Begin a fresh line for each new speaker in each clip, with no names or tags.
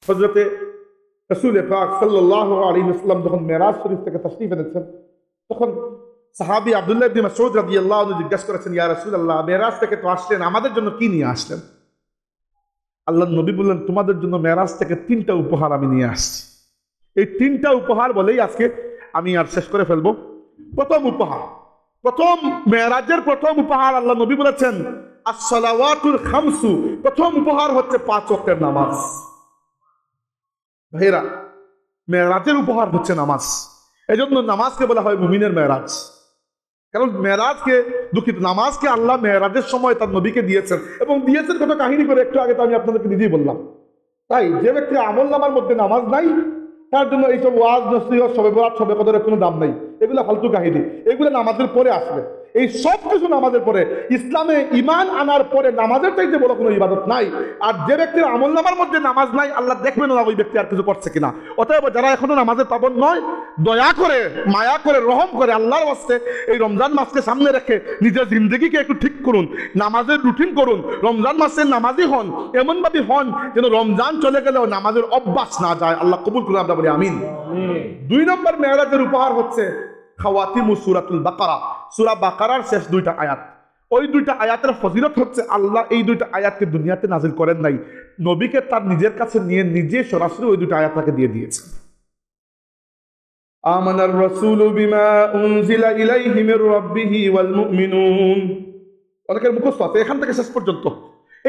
হযরতে রাসূল পাক সাল্লাল্লাহু আলাইহি ওয়াসাল্লাম যখন মেরাজ শরীফ থেকে তাশরীফ এনেছেন, তখন সাহাবী আব্দুল্লাহ ইবনে মাসউদ রাদিয়াল্লাহু আনহু জিজ্ঞাসা করেছেন, ইয়া রাসূলুল্লাহ, মেরাজ থেকে তো আসলেন, আমাদের জন্য কি নিয়ে আসলেন? আল্লাহর নবী বললেন, তোমাদের জন্য মেরাজ থেকে 3টা উপহার আমি নিয়ে আসছি। এই 3টা উপহার বলেই আজকে আমি আর শেষ করে ফেলবো। প্রথম উপহার, প্রথম মেরাজের প্রথম উপহার আল্লাহ নবী বলেছেন আস-সালাওয়াতুল খামসু। প্রথম উপহার হচ্ছে 5 ওয়াক্তের নামাজ। ভাইরা, মেরাজের উপহার হচ্ছে নামাজ। এজন্য নামাজকে বলা হয় মুমিনের মেরাজ। কারণ মেরাজকে, দুঃখিত, নামাজকে আল্লাহ মেরাজের সময় তার নবীকে দিয়েছেন, এবং দিয়েছেন কত কাহিনী করে, একটু আগে তো আমি আপনাদেরকে নিজেই বললাম। তাই যে ব্যক্তির আমল নামার মধ্যে নামাজ নাই, তার জন্য এইসব ওয়াজ, নসিহত, শবে বরাত, শবে কদরের কোনো দাম নাই। এগুলো ফালতু কাহিনী, এগুলো নামাজের পরে আসবে। এই সব কিছু নামাজের পরে। ইসলামে ঈমান আনার পরে নামাজের চাইতে বড় কোনো ইবাদত নাই। আর যে ব্যক্তির আমল নামার মধ্যে নামাজ নাই, আল্লাহ দেখবেন না ওই ব্যক্তি আর কিছু করছে কিনা। অতএব যারা এখনো নামাজের পাবন নয়, দয়া করে, মায়া করে, রহম করে আল্লাহর ওয়াস্তে এই রমজান মাসকে সামনে রেখে নিজের জিন্দগিকে একটু ঠিক করুন, নামাজের রুটিন করুন, রমজান মাসে নামাজি হন, এমনভাবে হন যেন রমজান চলে গেলেও নামাজের অভ্যাস না যায়। আল্লাহ কবুল করুন, আমরা বলি আমিন। 2 নম্বর মেরাজের উপহার হচ্ছে খাওয়াতিমু সূরাতুল বাকারা। সূরা বাকারার শেষ 2টা আয়াত। ওই 2টা আয়াতের ফজিলত হচ্ছে আল্লাহ এই 2টা আয়াতকে দুনিয়াতে নাজিল করেন নাই, নবীকে তার নিজের কাছে নিয়ে নিজে সরাসরি ওই 2টা আয়াত তাকে দিয়ে দিয়েছেন। আমানার রাসূলু বিমা উনজিলা ইলাইহি মির রাব্বিহি ওয়াল মুমিনুন। অনেকের মুখস্থ আছে এখান থেকে শেষ পর্যন্ত।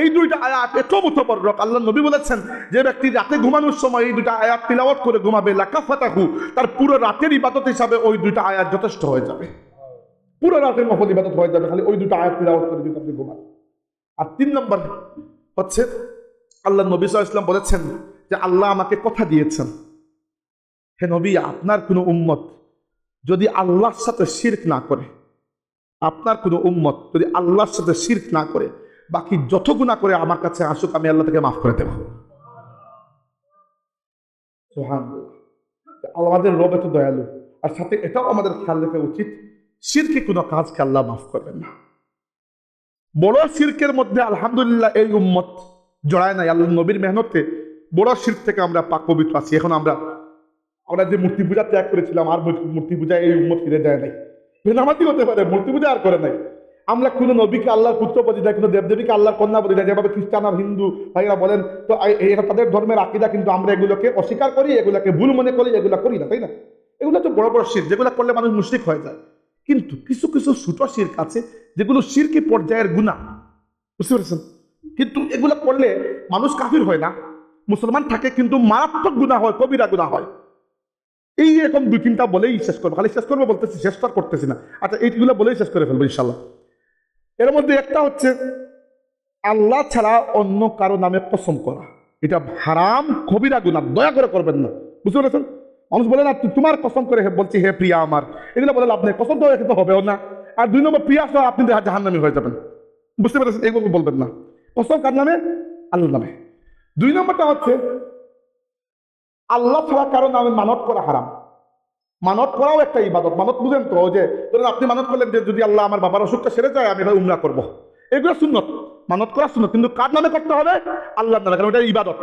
এই 2টা আয়াত এত মুতবরক। আল্লাহ নবী বলেছেন, যে ব্যক্তি রাতে ঘুমানোর সময় এই 2টা আয়াত তিলাওয়াত করে ঘুমাবে, লাকাফাতাহু, তার পুরো রাতের ইবাদত হিসাবে ওই 2টা আয়াত যথেষ্ট হয়ে যাবে। পুরো রাতের নফল ইবাদত হয়ে যাবে খালি ওই 2টা আয়াত তিলাওয়াত করে যদি আপনি ঘুমান। আর 3 নম্বর হচ্ছে আল্লাহ নবী সাল্লাল্লাহু আলাইহি ওয়াসাল্লাম বলেছেন যে আল্লাহ আমাকে কথা দিয়েছেন, হে নবী, আপনার কোনো উম্মত যদি আল্লাহর সাথে শিরক না করে, আপনার কোনো উম্মত যদি আল্লাহর সাথে শিরক না করে, বাকি যত গুনাহ করে আমার কাছে আসুক, আমি আল্লাহ থেকে মাফ করে দেব। সুবহানাল্লাহ। আমাদের রব এত দয়ালু। আর সাথে এটাও আমাদের খেয়াল রাখা উচিত, শিরকে কোনো কাজকে আল্লাহ মাফ করবেন না। বড় শিরকের মধ্যে আলহামদুলিল্লাহ এই উম্মত জড়ায় নাই। আল্লাহ নবীর মেহনতে বড় শিরক থেকে আমরা পাক পবিত্র আছি। এখন আমরা যে মূর্তি পূজা ত্যাগ করেছিলাম, আর মূর্তি পূজা এই উম্মত ফিরে যায় নাই। বেনামাজি হতে পারে, মূর্তি পূজা আর করে নাই। আমরা কোনো নবীকে আল্লাহর পুত্র বলি না, কোনো দেবদেবীকে আল্লাহর কন্যা বলি না, যেভাবে খ্রিস্টান আর হিন্দু ভাইরা বলেন। তো এটা তাদের ধর্মের আকীদা, কিন্তু আমরা এগুলোকে অস্বীকার করি, এগুলোকে ভুল মনে করি, এগুলো করি না, তাই না? এগুলো তো বড় বড় শিরক, যেগুলো করলে মানুষ মুশরিক হয়ে যায়। কিন্তু কিছু কিছু ছোট শিরক আছে যেগুলো শিরকি পর্যায়ের গুনাহ, বুঝতে পেরেছেন? কিন্তু এগুলো করলে মানুষ কাফির হয় না, মুসলমান থাকে, কিন্তু মারাত্মক গুনাহ হয়, কবিরা গুনাহ হয়। এই এরকম 2-3টা বলেই শেষ করবো, খালি শেষ করবো বলতেছি, শেষ তো করতেছি না। আচ্ছা, এইগুলো বলেই শেষ করে ফেলবো ইনশাল্লাহ। এর মধ্যে একটা হচ্ছে আল্লাহ ছাড়া অন্য কারো নামে কসম করা। এটা হারাম, কবিরা গুনাহ, দয়া করে করবেন না, বুঝতে পেরেছেন? মানুষ বলে না, তোমার কসম করে বলছি হে প্রিয়া আমার, এগুলো বলে লাভ নেই, কসম তো এখানে হবেও না। আর 2 নম্বর, প্রিয়া সহ আপনি জাহান্নামী হয়ে যাবেন, বুঝতে পেরেছেন? এগুলো বলবেন না। কসম কার নামে? আল্লাহর নামে। 2 নম্বরটা হচ্ছে আল্লাহ ছাড়া কারো নামে মানত করা হারাম। মানত করাও একটা ইবাদত। মানত বুঝেন তো, যে ধরেন আপনি মানত করলেন যে যদি আল্লাহ আমার বাবার অসুখটা সেরে যায়, আমি এবার উমরা করবো, এগুলো সুন্নত, মানত করা সুন্নত, কিন্তু কার নামে করতে হবে? আল্লাহর নামে, কারণ এটা ইবাদত।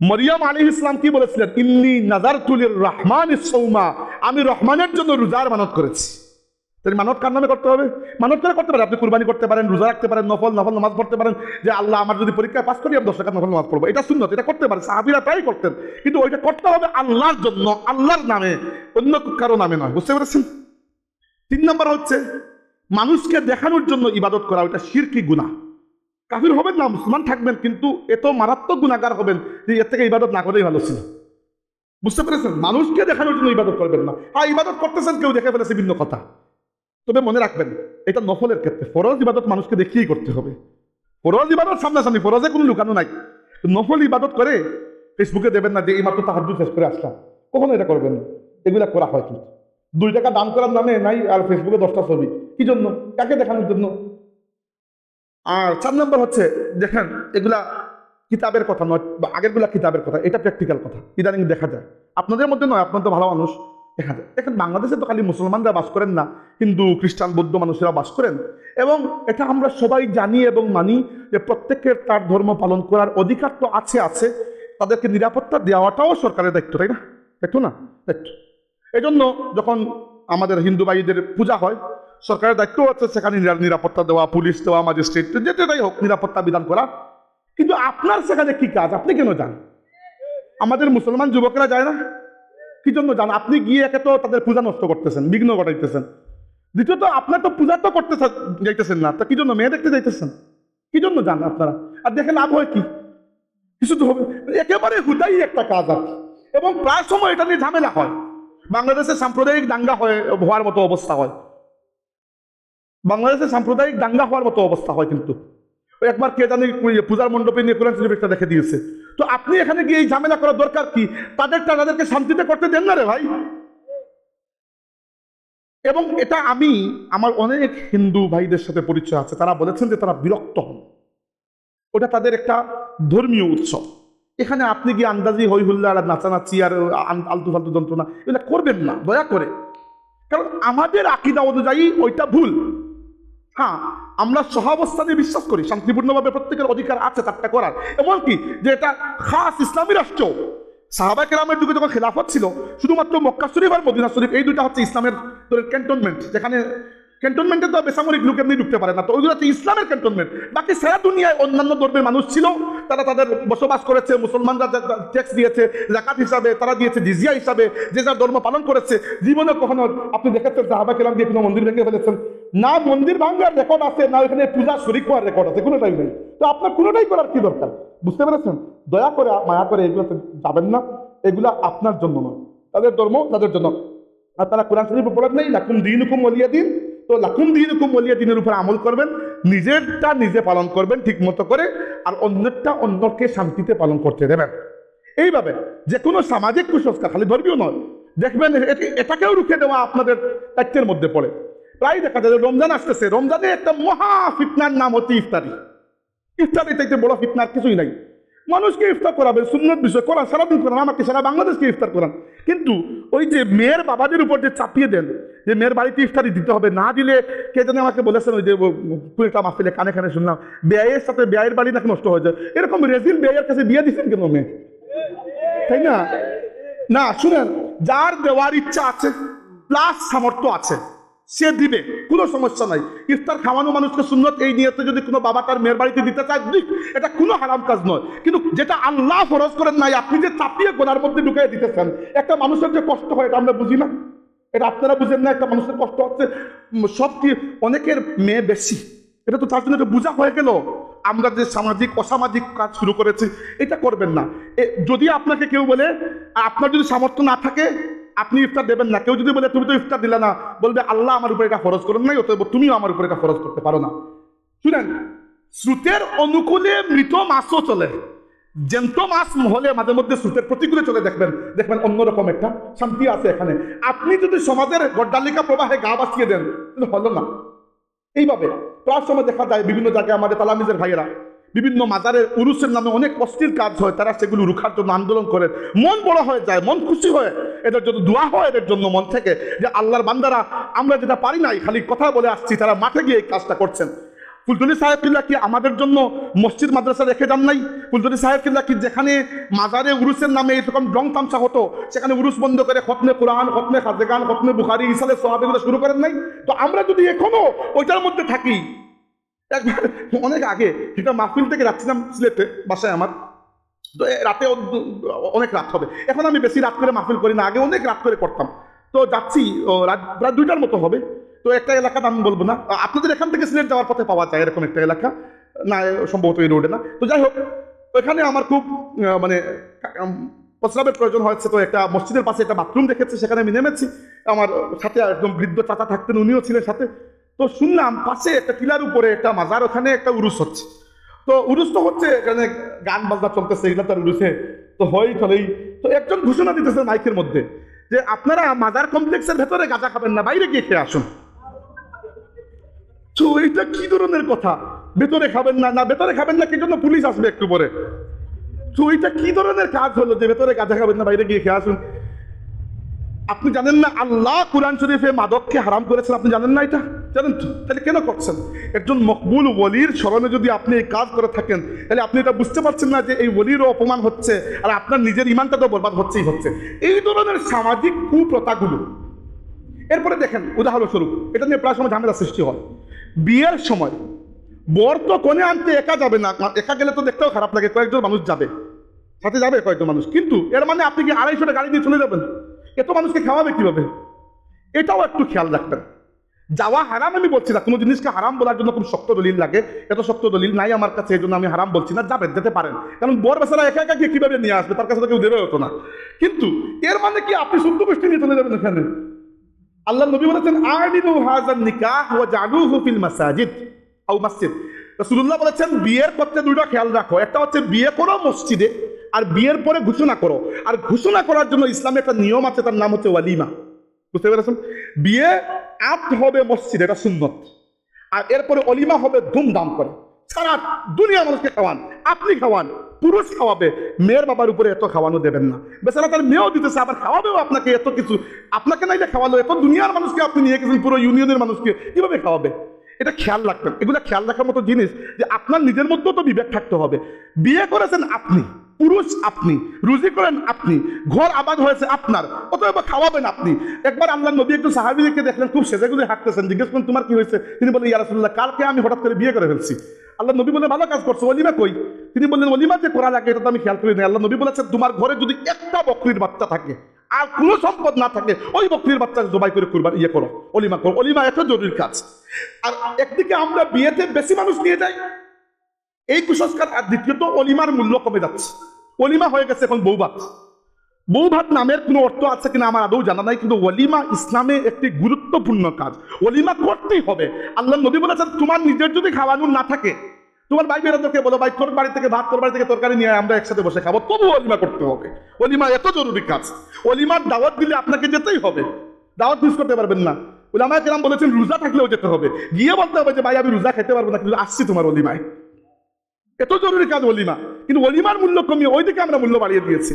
মরিয়ম আলাইহিস সালাম কি বলেছিলেন? ইন্নী নাযারতু লির-রাহমানিস সাওমা, আমি রহমানের জন্য রোজার মানত করেছি। তাহলে মানত কার নামে করতে হবে? মানত করে করতে পারেন, আপনি কুরবানি করতে পারেন, রোজা রাখতে পারেন, নফল নামাজ পড়তে পারেন, যে আল্লাহ আমার যদি পরীক্ষায় পাস করি আমি 10 রাকাত নফল নামাজ পড়বো, এটা সুন্নত, এটা করতে পারেন, সাহাবীরা তাই করতেন। কিন্তু ওইটা করতে হবে আল্লাহর জন্য, আল্লাহর নামে, অন্য কারো নামে নয়, বুঝতে পেরেছেন? 3 নম্বর হচ্ছে মানুষকে দেখানোর জন্য ইবাদত করা, ওইটা শিরকি গুনাহ। কাফির হবেন না, মুসলমান থাকবেন, কিন্তু এত মারাত্মক গুনাহগার হবেন যে এর থেকে ইবাদত না করেই ভালো ছিল, বুঝতে পেরেছেন? মানুষকে দেখানোর জন্য ইবাদত করবেন না। হ্যাঁ, ইবাদত করতেছেন, কেউ দেখে ফেলেছে, ভিন্ন কথা। তবে মনে রাখবেন, এটা নফলের ক্ষেত্রে। ফরজ ইবাদত মানুষকে দেখিয়েই করতে হবে। ফরজ ইবাদত সামনাসামনি, ফরজে কোনো লুকানো নাই। নফল ইবাদত করে ফেসবুকে দেবেন না যে এইমাত্র তাহাজ্জুদ শেষ করে আসলাম, কখনো এটা করবেন না। এগুলা করা হয় কিন্তু 2 টাকা দান করার নামে নাই, আর ফেসবুকে 10টা ছবি, কি জন্য? কাকে দেখানোর জন্য? আর 4 নম্বর হচ্ছে, দেখেন এগুলা কিতাবের কথা নয়, বা আগেরগুলা কিতাবের কথা, এটা প্র্যাকটিক্যাল কথা। ইদানিং দেখা যায়, আপনাদের মধ্যে নয়, আপনার তো ভালো মানুষ, দেখা যায়। দেখেন বাংলাদেশে তো খালি মুসলমানরা বাস করেন না, হিন্দু, খ্রিস্টান, বৌদ্ধ মানুষেরা বাস করেন, এবং এটা আমরা সবাই জানি এবং মানি যে প্রত্যেকের তার ধর্ম পালন করার অধিকার তো আছে। তাদেরকে নিরাপত্তা দেওয়াটাও সরকারের দায়িত্ব, তাই না? দায়িত্ব না? দায়িত্ব। এই জন্য যখন আমাদের হিন্দু ভাইদের পূজা হয়, সরকারের দায়িত্ব হচ্ছে সেখানে নিরাপত্তা দেওয়া, পুলিশ দেওয়া, ম্যাজিস্ট্রেট যেটাই হোক নিরাপত্তা বিধান করা। কিন্তু আপনার সেখানে কি কাজ? আপনি কেন যান? আমাদের মুসলমান যুবকেরা যায় না, কি জন্য যান? আপনি গিয়ে একে তো তাদের পূজা নষ্ট করতেছেন, বিঘ্ন ঘটাইতেছেন। দ্বিতীয়ত আপনার তো পূজা তো করতে যাইতেছেন না, তা কি জন্য মেয়ে দেখতে যাইতেছেন? কি জন্য যান আপনারা? আর দেখে লাভ হয় কি? কিছু তো হবে। একেবারে হুদাই একটা কাজ আর কি। এবং প্রায় সময় এটা নিয়ে ঝামেলা হয়। বাংলাদেশে সাম্প্রদায়িক দাঙ্গা হওয়ার মতো অবস্থা হয়। বাংলাদেশে সাম্প্রদায়িক দাঙ্গা হওয়ার মতো অবস্থা হয়। কিন্তু একবার কে জানি পূজার মণ্ডপে নিয়ে কোরআন শরীফ একটা দেখে দিয়েছে। তো আপনি এখানে গিয়ে এই ঝামেলা করার দরকার কি? তাদেরকে শান্তিতে করতে দেন না রে ভাই। এবং এটা আমি আমার অনেক হিন্দু ভাইদের সাথে পরিচয় আছে, তারা বলেছেন যে তারা বিরক্ত হন। ওটা তাদের একটা ধর্মীয় উৎসব। এখানে আপনি গিয়ে আন্দাজি হই হুল্লা আর নাচানাচি আর আলতু ফালতু যন্ত্রণা এগুলো করবেন না দয়া করে। কারণ আমাদের আকীদা অনুযায়ী ওইটা ভুল। হ্যাঁ, আমরা সহাবস্থানে বিশ্বাস করি, শান্তিপূর্ণভাবে প্রত্যেকের অধিকার আছে তারটা করার। এমনকি যে এটা খাস ইসলামী রাষ্ট্র। সাহাবায়ে কেরামের যুগে যখন খেলাফত ছিল, শুধুমাত্র মক্কা শরীফ আর মদিনা শরীফ এই দুইটা হচ্ছে ইসলামের ক্যান্টনমেন্ট, যেখানে ক্যান্টনমেন্টে তো বেসামরিক লোক এমনি ঢুকতে পারে না, তো ওইগুলো হচ্ছে ইসলামের ক্যান্টনমেন্ট। বাকি সারা দুনিয়ায় অন্যান্য ধর্মের মানুষ ছিল, তারা তাদের বসবাস করেছে, মুসলমানরা ট্যাক্স দিয়েছে যাকাত হিসাবে, তারা দিয়েছে জিজিয়া হিসাবে, যে যার ধর্ম পালন করেছে। জীবনে কখনো আপনি দেখেছেন সাহাবায়ে কেরাম দিয়ে কোনো মন্দির ভেঙে ফেলেছেন? না মন্দির ভাঙ্গার রেকর্ড আছে, না ওখানে পূজা শরীক হওয়ার রেকর্ড আছে, কোনোটাই নেই। তো আপনার কোনোটাই করার কি দরকার? বুঝতে পেরেছেন? দয়া করে মায়া করে এগুলোতে যাবেন না, এগুলা আপনার জন্য নয়, তাদের ধর্ম তাদের জন্য। আপনারা কোরআন শরীফে পড়েন নাই লাকুম দীনুকুম ওয়ালিয়া দিন? তো লাকুম দীনুকুম ওয়ালিয়া দিনের উপর আমল করবেন, নিজেরটা নিজে পালন করবেন ঠিক মতো করে, আর অন্যটা অন্যকে শান্তিতে পালন করতে দেবেন। এইভাবে যে কোনো সামাজিক কুসংস্কার, খালি ধর্মীয় নয়, দেখবেন এটাকেও রুখে দেওয়া আপনাদের দায়িত্বের মধ্যে পড়ে। প্রায় দেখা যায় রমজান আসতেছে, রমজানে একটা মহা ফিতনার নাম হচ্ছে ইফতারি। ইফতারি চাইতে বড় ফিতনার কিছুই নাই। মানুষকে ইফতার করাবেন, সুন্নত বিষয় করান, সারাদিন করান, আমাকে সারা বাংলাদেশকে ইফতার করান। কিন্তু ওই যে মেয়ের বাবাদের উপর যে চাপিয়ে দেন যে মেয়ের বাড়িতে ইফতারি দিতে হবে, না দিলে কে জানে আমাকে বলেছেন, ওই যে একটা মাহফিলে কানে কানে শুনলাম, বেয়ের সাথে বেয়ের বাড়ি নাকি নষ্ট হয়ে যায়। এরকম রেজিল বেয়ের কাছে বিয়ে দিচ্ছেন কেন মেয়ে? তাই না? না শুনেন, যার দেওয়ার ইচ্ছা আছে প্লাস সামর্থ্য আছে সে দিবে, কোনো সমস্যা নাই। ইফতার খাওয়ানো মানুষকে সুন্নত, এই নিয়তে যদি কোনো বাবা তার মেয়ের বাড়িতে দিতে চায় দিক, এটা কোনো হারাম কাজ নয়। কিন্তু যেটা আল্লাহ ফরজ করেন নাই, আপনি যে চাপিয়ে গোনার মধ্যে ঢুকিয়ে দিতেছেন, একটা মানুষের যে কষ্ট হয় এটা আমরা বুঝি না? এটা আপনারা বুঝেন না? একটা মানুষের কষ্ট হচ্ছে, সব কি অনেকের মেয়ে বেশি, এটা তো তার জন্য এটা বোঝা হয়ে গেল। আমরা যে সামাজিক অসামাজিক কাজ শুরু করেছি, এটা করবেন না। যদি আপনাকে কেউ বলে, আপনার যদি সামর্থ্য না থাকে আপনি ইফতার দেবেন না, কেউ যদি বলে তুমি তো ইফতার দিলে না, বলবে আল্লাহ আমার উপরে এটা ফরজ করেন নাই, অতএব তুমিও আমার উপরে এটা ফরজ করতে পারো না। শুনেন, স্রোতের অনুকূলে মৃত মাছও চলে, জ্যান্ত মাছ হলে মাঝে মধ্যে স্রোতের প্রতিকূলে চলে দেখবেন অন্যরকম একটা শান্তি আছে এখানে। আপনি যদি সমাজের গড্ডালিকা প্রবাহে গা বাঁচিয়ে দেন, কিন্তু হলো না। এইভাবে প্রায় সময় দেখা যায় বিভিন্ন জায়গায় আমাদের তালামিজের ভাইয়েরা বিভিন্ন মাজারের উরুসের নামে অনেক অশ্লীল কাজ হয়, তারা সেগুলো রুখার জন্য আন্দোলন করে, মন বড় হয়ে যায়, মন খুশি হয়, এদের জন্য দোয়া হয় এদের জন্য মন থেকে, যে আল্লাহর বান্দারা আমরা যেটা পারি নাই খালি কথা বলে আসছি, তারা মাঠে গিয়ে এই কাজটা করছেন। ফুলতলি সাহেব কিল্লা কি আমাদের জন্য মসজিদ মাদ্রাসা রেখে যান নাই? ফুলতলি সাহেব কিল্লা কি যেখানে মাজারে উরুসের নামে এরকম রং তামসা হতো, সেখানে উরুস বন্ধ করে খতমে কোরআন, খতমে খাজেগান, খতমে বুখারি, ইসালে সোহাব এগুলো শুরু করেন নাই? তো আমরা যদি এখনো ওইটার মধ্যে থাকি, একবার অনেক আগে একটা মাহফিল থেকে যাচ্ছিলাম সিলেটে, বাসায় আমার, তো রাতে অনেক রাত হবে, এখন আমি বেশি রাত করে মাহফিল করি না, আগে অনেক রাত করে করতাম। তো যাচ্ছি রাত 2টার মতো হবে, তো একটা এলাকা আমি বলবো না, আপনাদের এখান থেকে সিলেট যাওয়ার পথে পাওয়া যায় এরকম একটা এলাকা, না সম্ভবত এই রোডে না, তো যাই হোক ওইখানে আমার খুব মানে প্রস্রাবের প্রয়োজন হয়েছে। তো একটা মসজিদের পাশে একটা বাথরুম দেখেছি, সেখানে আমি নেমেছি, আমার সাথে একদম বৃদ্ধ চাচা থাকতেন, উনিও ছিলেন সাথে। তো শুনলাম পাশে একটা টিলার উপরে একটা মাজার, ওখানে একটা উরুস হচ্ছে। তো উরুস তো হচ্ছে, এখানে গান বাজনা চলতেছে, এগুলো তার উরুসে তো হই চলেই। তো একজন ঘোষণা দিতেছে মাইকের মধ্যে যে আপনারা মাজার কমপ্লেক্সের ভেতরে গাঁজা খাবেন না, বাইরে গিয়ে খেয়ে আসুন। তো এইটা কি ধরনের কথা? ভেতরে খাবেন না, না ভেতরে খাবেন না, কি জন্য পুলিশ আসবে একটু পরে? তো এইটা কি ধরনের কাজ হলো যে ভেতরে গাঁজা খাবেন না, বাইরে গিয়ে খেয়ে আসুন? আপনি জানেন না আল্লাহ কুরআন শরীফে মাদককে হারাম করেছেন? আপনি জানেন না এটা? জানেন তো? তাহলে কেন করছেন? একজন মকবুল ওলির স্মরণে যদি আপনি এই কাজ করে থাকেন, তাহলে আপনি এটা বুঝতে পারছেন না যে এই ওলিরও অপমান হচ্ছে, আর আপনার নিজের ইমানটা তো বরবাদ হচ্ছেই হচ্ছে। এই ধরনের সামাজিক কুপ্রথাগুলো। এরপরে দেখেন উদাহরণস্বরূপ, এটা নিয়ে প্রায় সময় ঝামেলা সৃষ্টি হয়। বিয়ের সময় বর তো কনে আনতে একা যাবে না, একা গেলে তো দেখতেও খারাপ লাগে, কয়েকজন মানুষ যাবে, সাথে যাবে কয়েকজন মানুষ, কিন্তু এর মানে আপনি কি 250টা গাড়ি দিয়ে চলে যাবেন? এত মানুষকে খাওয়াবে কিভাবে? এটাও একটু খেয়াল রাখবেন। যাওয়া হারাম আমি বলছি না, কোনো জিনিসকে হারাম বলার জন্য খুব শক্ত দলিল লাগে, এত শক্ত দলিল নাই আমার কাছে, এই জন্য আমি হারাম বলছি না। যাবেন, যেতে পারেন, কারণ বর বেচারা একা একা গিয়ে কিভাবে নিয়ে আসবে, তার কাছে তো কেউ দেবে হতো না। কিন্তু এর মানে কি আপনি শুদ্ধ গোষ্ঠী নিয়ে চলে যাবেন এখানে? আল্লাহ নবী বলেছেন আ'লিনু হাযান নিকাহ ওয়া জা'লুহু ফিল মাসাজিদ আও মসজিদ। রাসূলুল্লাহ বলেছেন বিয়ের ক্ষেত্রে দুইটা খেয়াল রাখো, একটা হচ্ছে বিয়ে করো মসজিদে, আর বিয়ের পরে ঘোষণা করো। আর ঘোষণা করার জন্য ইসলামে একটা নিয়ম আছে, তার নাম হচ্ছে ওয়ালিমা। বুঝতে পেরেছেন? বিয়ে আক্ত হবে মসজিদে, এটা সুন্নত, আর এরপরে ওলিমা হবে ধুমধাম করে, সারা দুনিয়া মানুষকে খাওয়ান, আপনি খাওয়ান, পুরুষ খাওয়াবে, মেয়ের বাবার উপরে এত খাওয়ানো দেবেন না। বেচারা তার মেয়েও দিতেছে, আবার খাওয়াবেও আপনাকে এত কিছু। আপনাকে নাইলে খাওয়ালো, এত দুনিয়ার মানুষকে আপনি নিয়ে গেছেন, পুরো ইউনিয়নের মানুষকে কিভাবে খাওয়াবে? এটা খেয়াল রাখবেন। এগুলো খেয়াল রাখার মতো জিনিস যে আপনার নিজের মধ্যেও তো বিবেক থাকতে হবে। বিয়ে করেছেন আপনি, পুরুষ আপনি, রুজি করেন আপনি, ঘর আবাদ হয়েছে আপনার, অতএব খাওয়াবেন আপনি। একবার আল্লাহ নবী একটু সাহাবীকে দেখলেন খুব সেজেগুজে হাঁটতেছেন, জিজ্ঞেস করেন তোমার কি হয়েছে? তিনি বললেন ইয়া রাসূলুল্লাহ, কালকে আমি হঠাৎ করে বিয়ে করে ফেলছি। আল্লাহ নবী বলে ভালো কাজ করছো, ওলিমা কই? তিনি বললেন ওলিমা যে করা লাগে এটা তো আমি খেয়াল করি নাই। আল্লাহ নবী বলেছেন তোমার ঘরে যদি একটা বকরির বাচ্চা থাকে আর কোনো সম্পদ না থাকে, ওই বকরির বাচ্চা জবাই করে কুরবান ইয়ে করো, অলিমা করো। অলিমা এত জরুরি কাজ। আর একদিকে আমরা বিয়েতে বেশি মানুষ নিয়ে যাই, এই কুসংস্কার। আর দ্বিতীয়ত অলিমার মূল্য কমে যাচ্ছে, অলিমা হয়ে গেছে এখন বউ ভাত। বউ ভাত নামের কোনো অর্থ আছে কিনা আমার আদৌ জানা নাই, কিন্তু অলিমা ইসলামে একটি গুরুত্বপূর্ণ কাজ, অলিমা করতেই হবে। আল্লাহ নবী বলেছেন তোমার নিজের যদি খাওয়ানোর না থাকে, তোমার ভাই বেরাদরকে বলো ভাই তোর বাড়ি থেকে ভাত, তোর বাড়ি থেকে তরকারি নিয়ে আমরা একসাথে বসে খাবো, তবু অলিমা করতে হবে। অলিমা এত জরুরি কাজ। অলিমার দাওয়াত দিলে আপনাকে যেতেই হবে, দাওয়াত মিস করতে পারবেন না। উলামায়ে কেরাম বলেছেন রোজা থাকলেও যেতে হবে, গিয়ে বলতে হবে যে ভাই আমি রোজা খেতে পারবো না, কিন্তু আসছি তোমার অলিমায়। এত জরুরি কাজ অলিমা, কিন্তু অলিমার মূল্য কমিয়ে ওইদিকে আমরা মূল্য বাড়িয়ে দিয়েছি।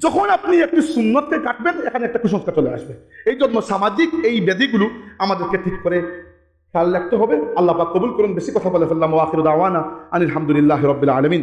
যখন আপনি একটি সুন্নতকে কাটবেন, এখানে একটা কুসংস্কার চলে আসবে। এই জন্য সামাজিক এই ব্যাধিগুলো আমাদেরকে ঠিক করে খেয়াল রাখতে হবে। আল্লাহ পাক কবুল করুন। বেশি কথা বলে ফেললাম। ওয়া আখিরু দাওয়ানা আনিল হামদুলিল্লাহি রাব্বিল আলামিন।